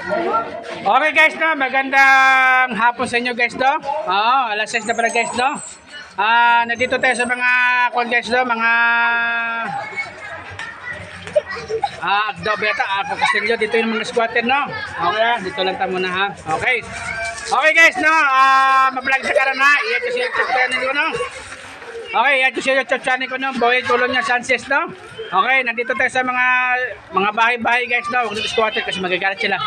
Okay guys, no, magandang hapon sa inyo guys, no. Alas 6 na pala guys, no. Nandito tayo sa mga guys, no, mga daw beta, Castillo, dito yung mga squatter, no. Okay, dito lang tayo muna ha. Okay. Okay guys, no, ma-vlog sa karan ha. Iyan kasi yung YouTube channel ko, no. Okay, iyan kasi yung YouTube channel ko, no. Boy Tulong niya Sanchez, no. Okay, nandito tayo sa mga bahay-bahay guys, no. Huwag nito squatter kasi magagalit sila.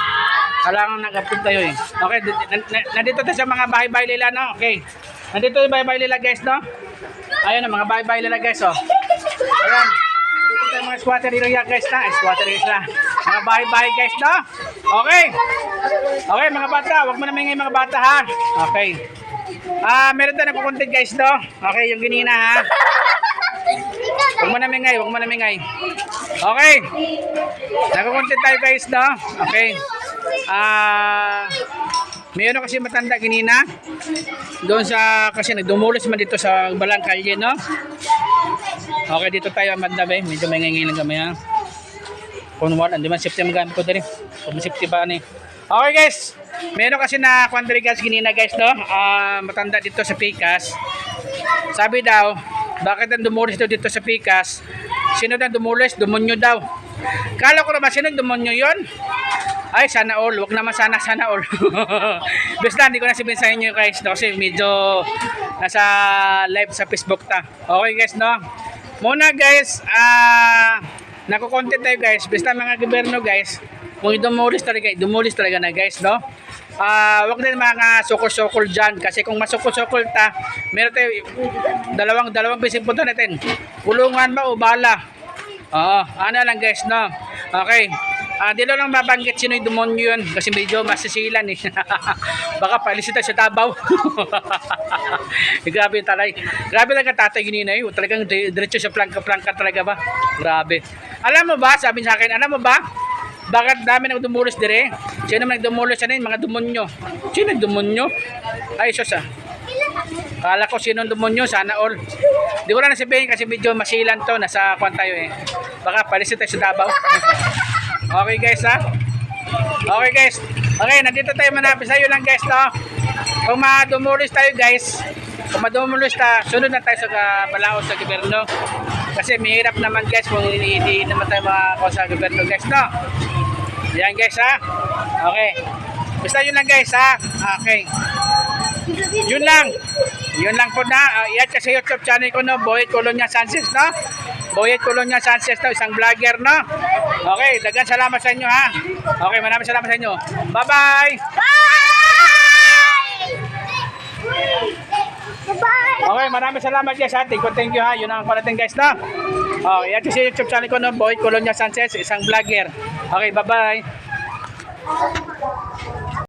Kailangan nag-upload tayo eh. Okay, nandito tayo sa mga bahay-bahay nila, no. Okay. Nandito yung bahay-bahay nila guys, no. Ayun, mga bahay-bahay nila guys, oh. Ayan. Nandito tayo mga squatter nila guys, na. Squatter nila. Mga bahay-bahay guys, no. Okay. Okay, mga bata, huwag mo na mingay mga bata ha. Okay. Meron tayo nagkukontent guys, no. Okay, yung ginina ha. Huwag mo na mingay, huwag mo na mingay. Okay. Nagkukontent tayo guys, no. Okay. Mayroon kasi matanda ginina doon sa, kasi nagdumulos man dito sa Balang Kalye, no. Okay, dito tayo amanda ba, medyo may ngingin lang kami ha. Kung wala, hindi man safety magamit ko din. Kung safety ba ni. Okay guys, meron kasi na kwandrigas ginina guys, no. Matanda dito sa Pikas. Sabi daw, bakit ang dumulis daw dito sa Pikas? Sino daw dumulis? Demonyo daw. Kala ko naman sino demonyo yon? Ay, sana all. Huwag naman sana all. Basta hindi ko na sabihin sa inyo guys, no? Kasi medyo nasa live sa Facebook ta. Okay guys, no. Muna guys, nako-content tayo guys. Basta mga gobyerno guys, kung dumulis talaga na guys, no. Wag din mga sukol-sukol dyan. Kasi kung masukol-sukol ta, meron tayo dalawang bising punto natin. Kulungan ba o bala? Ano lang guys, no. Okay. Di lang mabanggit sino yung demonyo yun. Kasi medyo masisilan eh. Baka palisita sa tabaw. Grabe talay. Grabe lang tatay ginina eh. Talagang diretso sa plangka talaga ba. Grabe. Alam mo ba, sabi sa akin, alam mo ba, bakit dami nang dumulis dire? Sino man nagdumulis na yun? Mga demonyo. Sino demonyo? Ay, sus ah. Kala ko sino demonyo, sana all. Di ko lang nasabihin kasi medyo masilan to. Nasa kwan tayo eh. Baka palisita sa tabaw. Okay guys ha. Okay guys. Okay, nandito tayo manapis sa iyo lang guys, no. Kung madumulis tayo guys, kung madumulis ta, sunod na tayo sa balaod sa gobyerno. Kasi mahirap naman guys kung hindi naman tayo makakuha sa gobyerno guys, no. Yan guys ha. Okay. Basta yun lang guys ha. Okay. Yun lang. Yun lang po na. Yan kasi YouTube channel ko, no. Boy Tulong niya Sanchez, no. Boy Tulong niya Sanchez, no. Isang vlogger, no. Okay, dagan salamat sa inyo ha. Okay, maraming salamat sa inyo. Bye-bye. Bye. Okay, maraming salamat guys ha. Thank you ha. Yun ang parating guys, no. Okay, yan kasi YouTube channel ko, no. Boy Tulong niya Sanchez, isang vlogger. Okay, bye-bye.